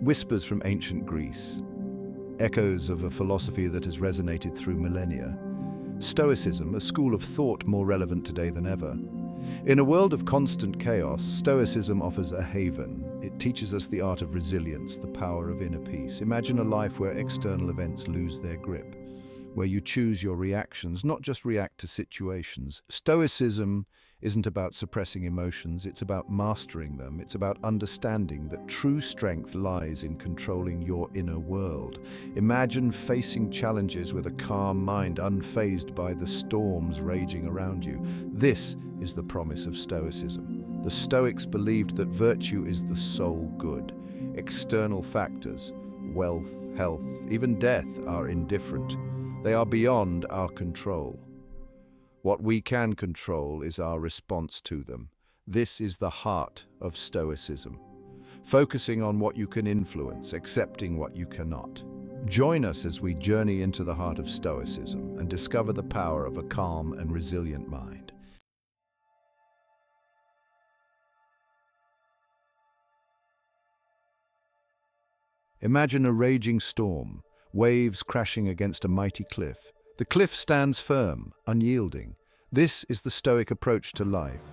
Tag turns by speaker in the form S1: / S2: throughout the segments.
S1: whispers from ancient Greece, echoes of a philosophy that has resonated through millennia. Stoicism, a school of thought more relevant today than ever. In a world of constant chaos, Stoicism offers a haven. It teaches us the art of resilience, the power of inner peace. Imagine a life where external events lose their grip, where you choose your reactions, not just react to situations. Stoicism isn't about suppressing emotions, it's about mastering them. It's about understanding that true strength lies in controlling your inner world. Imagine facing challenges with a calm mind, unfazed by the storms raging around you. This is the promise of Stoicism. The Stoics believed that virtue is the sole good. External factors, wealth, health, even death, are indifferent. They are beyond our control. What we can control is our response to them. This is the heart of Stoicism. Focusing on what you can influence, accepting what you cannot. Join us as we journey into the heart of Stoicism and discover the power of a calm and resilient mind. Imagine a raging storm, waves crashing against a mighty cliff. The cliff stands firm, unyielding. This is the Stoic approach to life.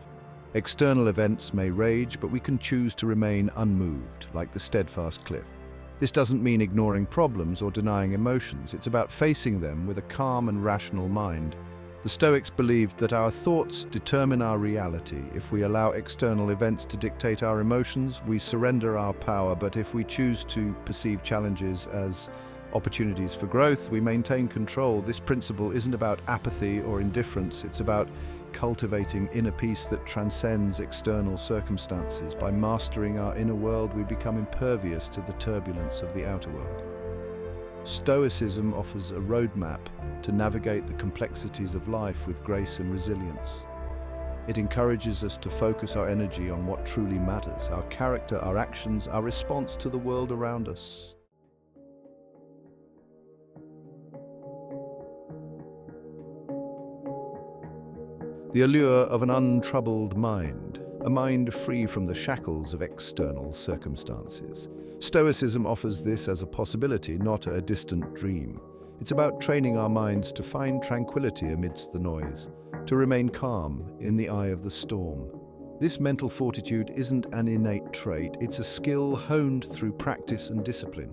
S1: External events may rage, but we can choose to remain unmoved, like the steadfast cliff. This doesn't mean ignoring problems or denying emotions. It's about facing them with a calm and rational mind. The Stoics believed that our thoughts determine our reality. If we allow external events to dictate our emotions, we surrender our power. But if we choose to perceive challenges as opportunities for growth, we maintain control. This principle isn't about apathy or indifference. It's about cultivating inner peace that transcends external circumstances. By mastering our inner world, we become impervious to the turbulence of the outer world. Stoicism offers a roadmap to navigate the complexities of life with grace and resilience. It encourages us to focus our energy on what truly matters: our character, our actions, our response to the world around us. The allure of an untroubled mind, a mind free from the shackles of external circumstances. Stoicism offers this as a possibility, not a distant dream. It's about training our minds to find tranquility amidst the noise, to remain calm in the eye of the storm. This mental fortitude isn't an innate trait, it's a skill honed through practice and discipline.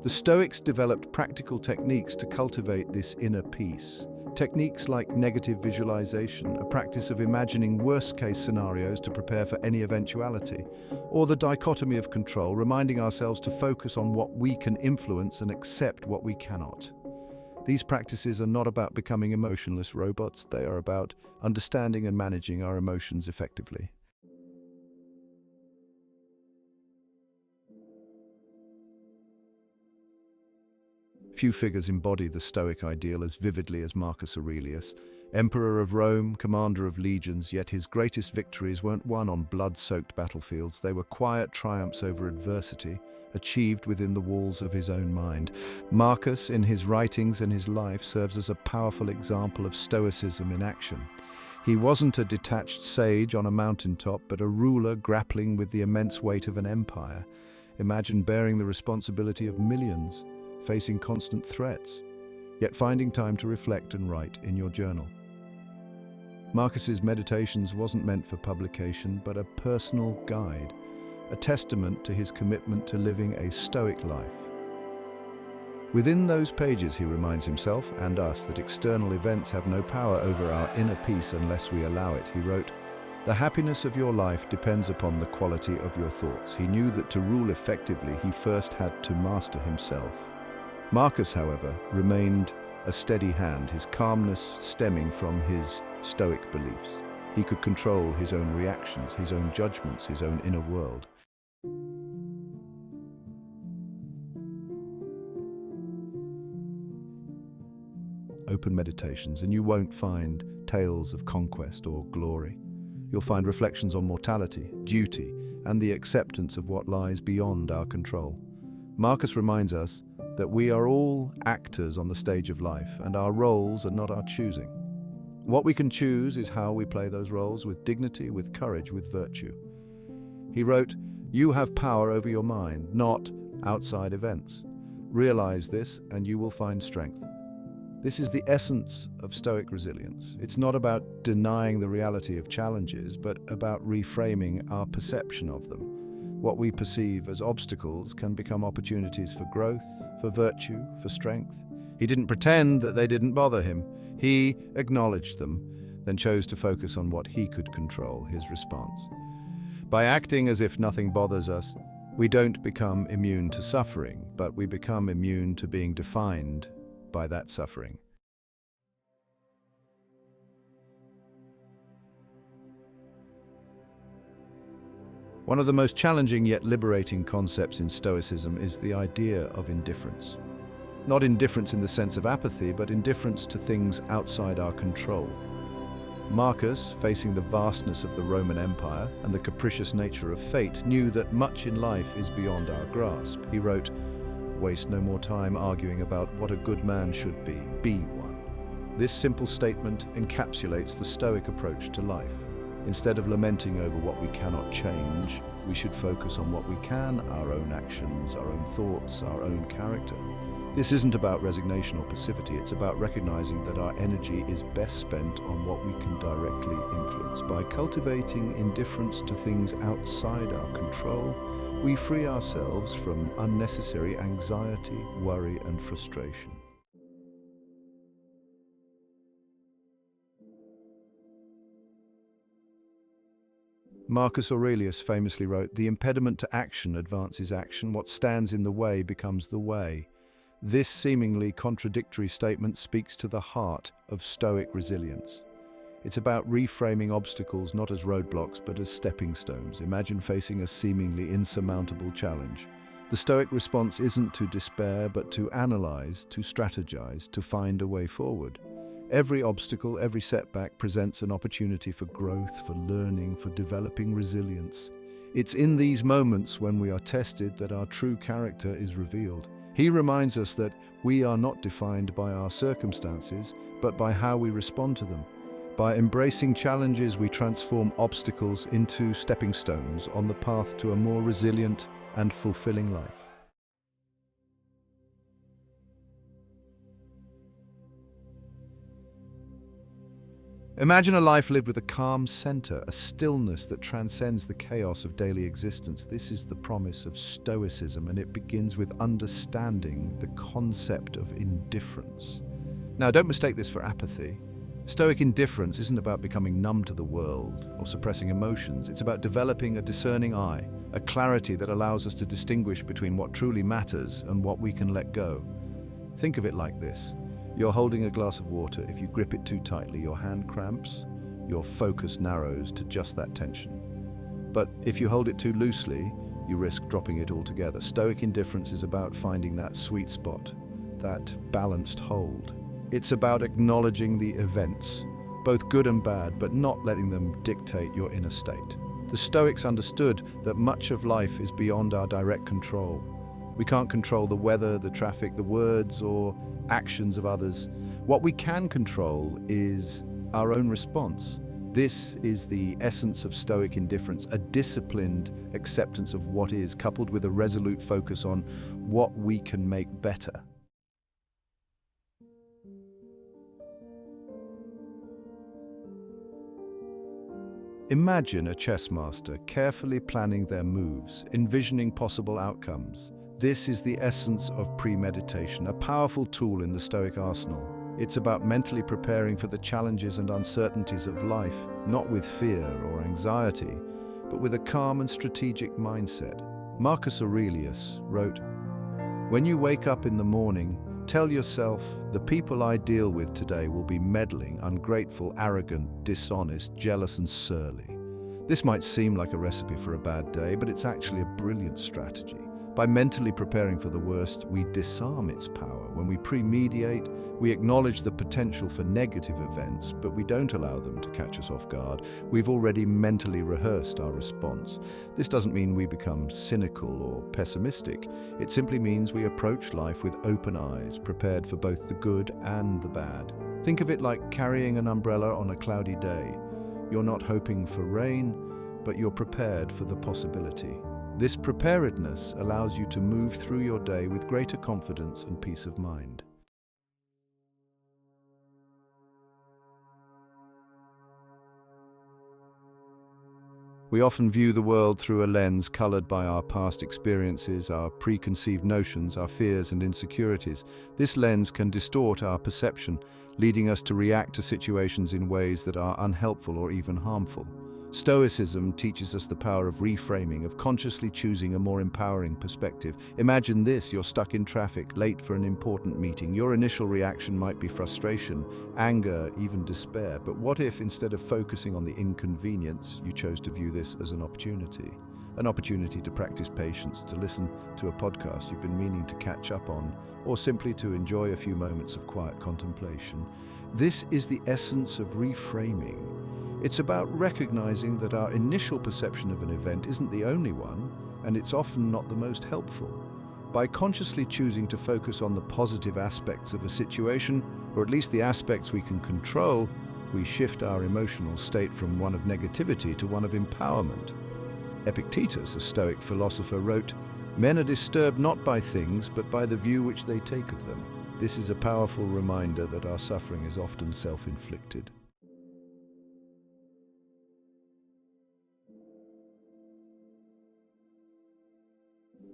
S1: The Stoics developed practical techniques to cultivate this inner peace. Techniques like negative visualization, a practice of imagining worst-case scenarios to prepare for any eventuality, or the dichotomy of control, reminding ourselves to focus on what we can influence and accept what we cannot. These practices are not about becoming emotionless robots, they are about understanding and managing our emotions effectively. Few figures embody the Stoic ideal as vividly as Marcus Aurelius, emperor of Rome, commander of legions, yet his greatest victories weren't won on blood-soaked battlefields. They were quiet triumphs over adversity, achieved within the walls of his own mind. Marcus, in his writings and his life, serves as a powerful example of Stoicism in action. He wasn't a detached sage on a mountaintop, but a ruler grappling with the immense weight of an empire. Imagine bearing the responsibility of millions, facing constant threats, yet finding time to reflect and write in your journal. Marcus's Meditations wasn't meant for publication, but a personal guide, a testament to his commitment to living a Stoic life. Within those pages, he reminds himself and us that external events have no power over our inner peace unless we allow it. He wrote, "The happiness of your life depends upon the quality of your thoughts." He knew that to rule effectively, he first had to master himself. Marcus, however, remained a steady hand, his calmness stemming from his Stoic beliefs. He could control his own reactions, his own judgments, his own inner world. Open Meditations, and you won't find tales of conquest or glory. You'll find reflections on mortality, duty, and the acceptance of what lies beyond our control. Marcus reminds us that we are all actors on the stage of life, and our roles are not our choosing. What we can choose is how we play those roles, with dignity, with courage, with virtue. He wrote, "You have power over your mind, not outside events. Realize this and you will find strength. This is the essence of Stoic resilience. It's not about denying the reality of challenges, but about reframing our perception of them. What we perceive as obstacles can become opportunities for growth, for virtue, for strength. He didn't pretend that they didn't bother him. He acknowledged them, then chose to focus on what he could control, his response. By acting as if nothing bothers us, we don't become immune to suffering, but we become immune to being defined by that suffering. One of the most challenging yet liberating concepts in Stoicism is the idea of indifference. Not indifference in the sense of apathy, but indifference to things outside our control. Marcus, facing the vastness of the Roman Empire and the capricious nature of fate, knew that much in life is beyond our grasp. He wrote, "Waste no more time arguing about what a good man should be one." This simple statement encapsulates the Stoic approach to life. Instead of lamenting over what we cannot change, we should focus on what we can, our own actions, our own thoughts, our own character. This isn't about resignation or passivity, it's about recognizing that our energy is best spent on what we can directly influence. By cultivating indifference to things outside our control, we free ourselves from unnecessary anxiety, worry, and frustration. Marcus Aurelius famously wrote, "The impediment to action advances action. What stands in the way becomes the way." This seemingly contradictory statement speaks to the heart of Stoic resilience. It's about reframing obstacles not as roadblocks but as stepping stones. Imagine facing a seemingly insurmountable challenge. The Stoic response isn't to despair but to analyze, to strategize, to find a way forward. Every obstacle, every setback presents an opportunity for growth, for learning, for developing resilience. It's in these moments when we are tested that our true character is revealed. He reminds us that we are not defined by our circumstances, but by how we respond to them. By embracing challenges, we transform obstacles into stepping stones on the path to a more resilient and fulfilling life. Imagine a life lived with a calm center, a stillness that transcends the chaos of daily existence. This is the promise of Stoicism, and it begins with understanding the concept of indifference. Now, don't mistake this for apathy. Stoic indifference isn't about becoming numb to the world or suppressing emotions. It's about developing a discerning eye, a clarity that allows us to distinguish between what truly matters and what we can let go. Think of it like this. You're holding a glass of water. If you grip it too tightly, your hand cramps, your focus narrows to just that tension. But if you hold it too loosely, you risk dropping it altogether. Stoic indifference is about finding that sweet spot, that balanced hold. It's about acknowledging the events, both good and bad, but not letting them dictate your inner state. The Stoics understood that much of life is beyond our direct control. We can't control the weather, the traffic, the words, or actions of others. What we can control is our own response. This is the essence of Stoic indifference, a disciplined acceptance of what is, coupled with a resolute focus on what we can make better. Imagine a chess master carefully planning their moves, envisioning possible outcomes. This is the essence of premeditation, a powerful tool in the Stoic arsenal. It's about mentally preparing for the challenges and uncertainties of life, not with fear or anxiety, but with a calm and strategic mindset. Marcus Aurelius wrote, "When you wake up in the morning, tell yourself, the people I deal with today will be meddling, ungrateful, arrogant, dishonest, jealous, and surly." This might seem like a recipe for a bad day, but it's actually a brilliant strategy. By mentally preparing for the worst, we disarm its power. When we premeditate, we acknowledge the potential for negative events, but we don't allow them to catch us off guard. We've already mentally rehearsed our response. This doesn't mean we become cynical or pessimistic. It simply means we approach life with open eyes, prepared for both the good and the bad. Think of it like carrying an umbrella on a cloudy day. You're not hoping for rain, but you're prepared for the possibility. This preparedness allows you to move through your day with greater confidence and peace of mind. We often view the world through a lens colored by our past experiences, our preconceived notions, our fears and insecurities. This lens can distort our perception, leading us to react to situations in ways that are unhelpful or even harmful. Stoicism teaches us the power of reframing, of consciously choosing a more empowering perspective. Imagine this: you're stuck in traffic, late for an important meeting. Your initial reaction might be frustration, anger, even despair. But what if, instead of focusing on the inconvenience, you chose to view this as an opportunity? An opportunity to practice patience, to listen to a podcast you've been meaning to catch up on, or simply to enjoy a few moments of quiet contemplation. This is the essence of reframing. It's about recognizing that our initial perception of an event isn't the only one, and it's often not the most helpful. By consciously choosing to focus on the positive aspects of a situation, or at least the aspects we can control, we shift our emotional state from one of negativity to one of empowerment. Epictetus, a Stoic philosopher, wrote, "Men are disturbed not by things, but by the view which they take of them." This is a powerful reminder that our suffering is often self-inflicted.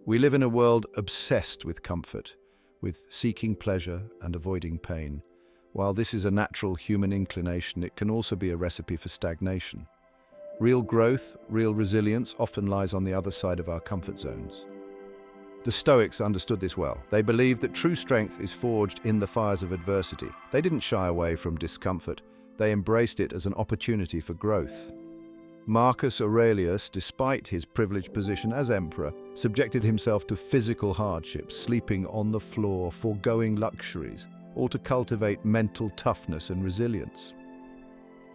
S1: We live in a world obsessed with comfort, with seeking pleasure and avoiding pain. While this is a natural human inclination, it can also be a recipe for stagnation. Real growth, real resilience often lies on the other side of our comfort zones. The Stoics understood this well. They believed that true strength is forged in the fires of adversity. They didn't shy away from discomfort. They embraced it as an opportunity for growth. Marcus Aurelius, despite his privileged position as emperor, subjected himself to physical hardships, sleeping on the floor, foregoing luxuries, all to cultivate mental toughness and resilience.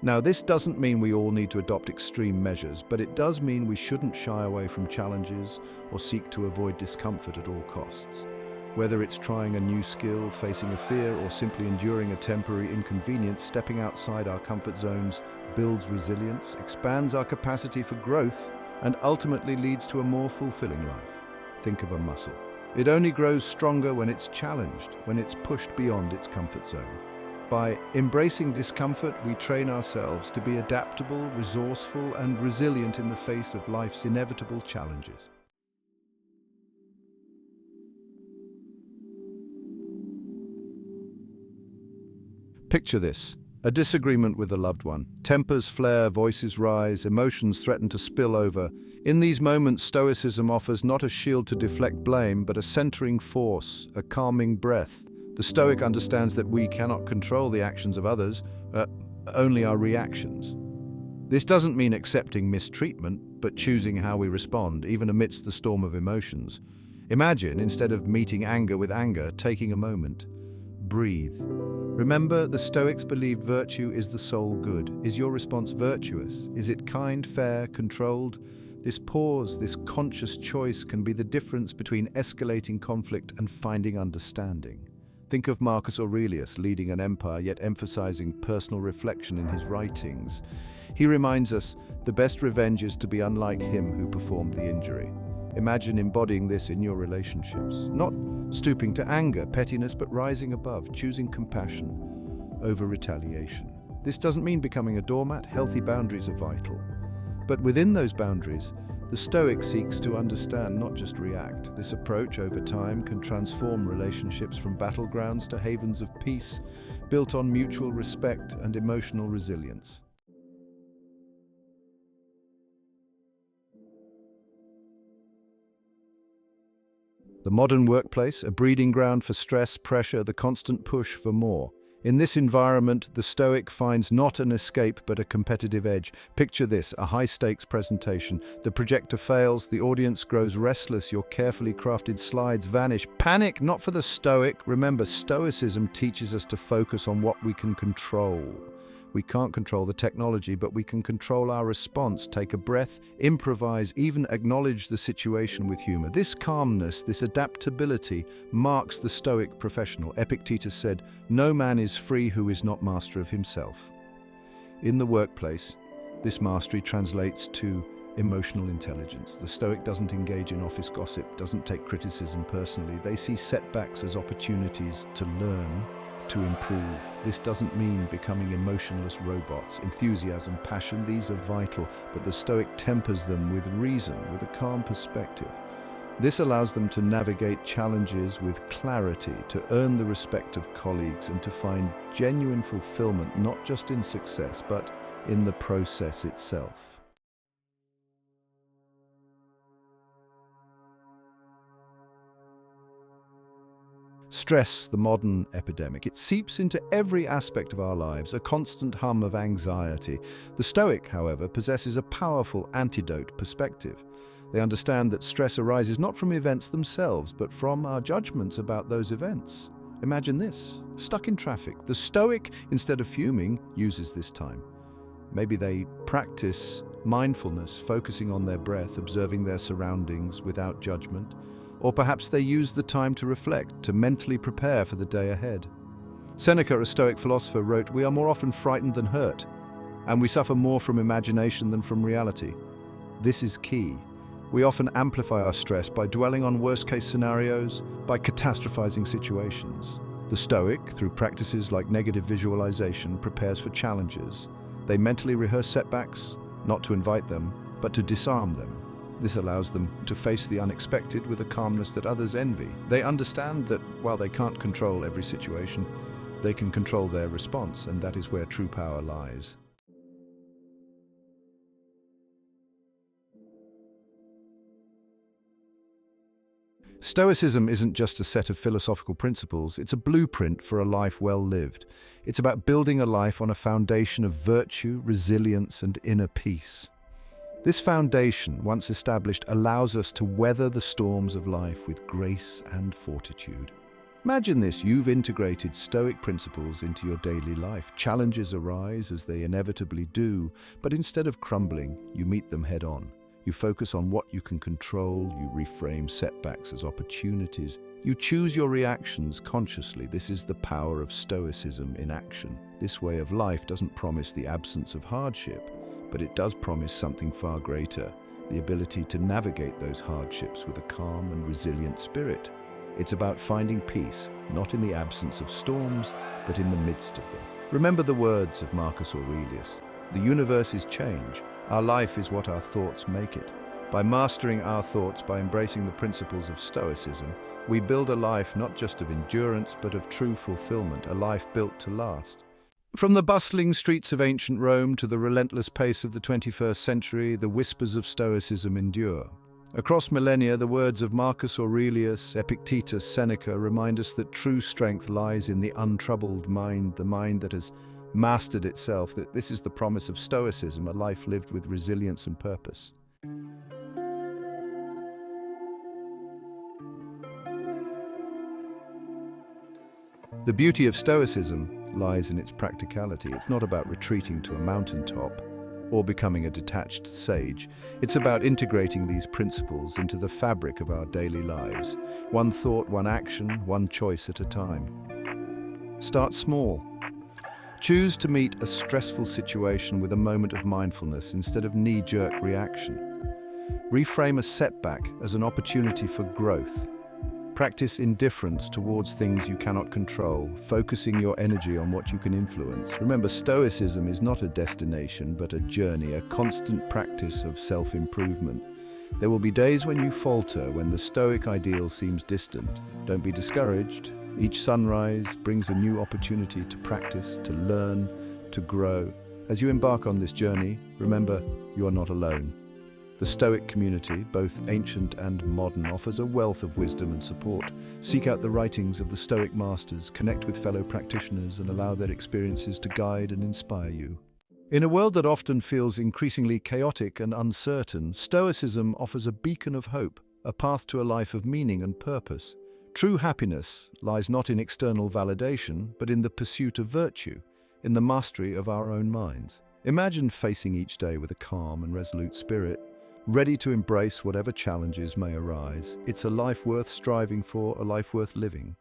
S1: Now, this doesn't mean we all need to adopt extreme measures, but it does mean we shouldn't shy away from challenges or seek to avoid discomfort at all costs. Whether it's trying a new skill, facing a fear, or simply enduring a temporary inconvenience, stepping outside our comfort zones builds resilience, expands our capacity for growth, and ultimately leads to a more fulfilling life. Think of a muscle. It only grows stronger when it's challenged, when it's pushed beyond its comfort zone. By embracing discomfort, we train ourselves to be adaptable, resourceful, and resilient in the face of life's inevitable challenges. Picture this: a disagreement with a loved one. Tempers flare, voices rise, emotions threaten to spill over. In these moments, Stoicism offers not a shield to deflect blame, but a centering force, a calming breath. The Stoic understands that we cannot control the actions of others, only our reactions. This doesn't mean accepting mistreatment, but choosing how we respond, even amidst the storm of emotions. Imagine, instead of meeting anger with anger, taking a moment. Breathe. Remember, the Stoics believed virtue is the sole good. Is your response virtuous? Is it kind, fair, controlled? This pause, this conscious choice can be the difference between escalating conflict and finding understanding. Think of Marcus Aurelius, leading an empire yet emphasizing personal reflection in his writings. He reminds us, the best revenge is to be unlike him who performed the injury. Imagine embodying this in your relationships. Not stooping to anger, pettiness, but rising above, choosing compassion over retaliation. This doesn't mean becoming a doormat. Healthy boundaries are vital. But within those boundaries, the Stoic seeks to understand, not just react. This approach, over time, can transform relationships from battlegrounds to havens of peace, built on mutual respect and emotional resilience. The modern workplace, a breeding ground for stress, pressure, the constant push for more. In this environment, the Stoic finds not an escape but a competitive edge. Picture this: a high-stakes presentation. The projector fails, the audience grows restless, your carefully crafted slides vanish. Panic not for the Stoic. Remember, Stoicism teaches us to focus on what we can control. We can't control the technology, but we can control our response. Take a breath, improvise, even acknowledge the situation with humor. This calmness, this adaptability, marks the Stoic professional. Epictetus said, "No man is free who is not master of himself." In the workplace, this mastery translates to Emotional intelligence. The Stoic doesn't engage in office gossip, doesn't take criticism personally. They see setbacks as opportunities to learn, to improve. This doesn't mean becoming emotionless robots. Enthusiasm, passion, these are vital, but the Stoic tempers them with reason, with a calm perspective. This allows them to navigate challenges with clarity, to earn the respect of colleagues, and to find genuine fulfillment not just in success, but in the process itself. Stress, the modern epidemic, it seeps into every aspect of our lives, a constant hum of anxiety. The Stoic, however, possesses a powerful antidote perspective. They understand that stress arises not from events themselves, but from our judgments about those events. Imagine this: stuck in traffic. The Stoic, instead of fuming, uses this time. Maybe they practice mindfulness, focusing on their breath, observing their surroundings without judgment. Or perhaps they use the time to reflect, to mentally prepare for the day ahead. Seneca, a Stoic philosopher, wrote, "We are more often frightened than hurt, and we suffer more from imagination than from reality." This is key. We often amplify our stress by dwelling on worst-case scenarios, by catastrophizing situations. The Stoic, through practices like negative visualization, prepares for challenges. They mentally rehearse setbacks, not to invite them, but to disarm them. This allows them to face the unexpected with a calmness that others envy. They understand that while they can't control every situation, they can control their response, and that is where true power lies. Stoicism isn't just a set of philosophical principles, it's a blueprint for a life well lived. It's about building a life on a foundation of virtue, resilience, and inner peace. This foundation, once established, allows us to weather the storms of life with grace and fortitude. Imagine this: you've integrated Stoic principles into your daily life. Challenges arise, as they inevitably do, but instead of crumbling, you meet them head on. You focus on what you can control, you reframe setbacks as opportunities. You choose your reactions consciously. This is the power of Stoicism in action. This way of life doesn't promise the absence of hardship, but it does promise something far greater: the ability to navigate those hardships with a calm and resilient spirit. It's about finding peace, not in the absence of storms, but in the midst of them. Remember the words of Marcus Aurelius: "The universe is change. Our life is what our thoughts make it." By mastering our thoughts, by embracing the principles of Stoicism, we build a life not just of endurance, but of true fulfillment, a life built to last. From the bustling streets of ancient Rome to the relentless pace of the 21st century, the whispers of Stoicism endure. Across millennia, the words of Marcus Aurelius, Epictetus, Seneca remind us that true strength lies in the untroubled mind, the mind that has mastered itself. That this is the promise of Stoicism, a life lived with resilience and purpose. The beauty of Stoicism lies in its practicality. It's not about retreating to a mountaintop or becoming a detached sage. It's about integrating these principles into the fabric of our daily lives. One thought, one action, one choice at a time. Start small. Choose to meet a stressful situation with a moment of mindfulness instead of knee-jerk reaction. Reframe a setback as an opportunity for growth. Practice indifference towards things you cannot control, focusing your energy on what you can influence. Remember, Stoicism is not a destination, but a journey, a constant practice of self-improvement. There will be days when you falter, when the Stoic ideal seems distant. Don't be discouraged. Each sunrise brings a new opportunity to practice, to learn, to grow. As you embark on this journey, remember, you are not alone. The Stoic community, both ancient and modern, offers a wealth of wisdom and support. Seek out the writings of the Stoic masters, connect with fellow practitioners, and allow their experiences to guide and inspire you. In a world that often feels increasingly chaotic and uncertain, Stoicism offers a beacon of hope, a path to a life of meaning and purpose. True happiness lies not in external validation, but in the pursuit of virtue, in the mastery of our own minds. Imagine facing each day with a calm and resolute spirit, ready to embrace whatever challenges may arise. It's a life worth striving for, a life worth living.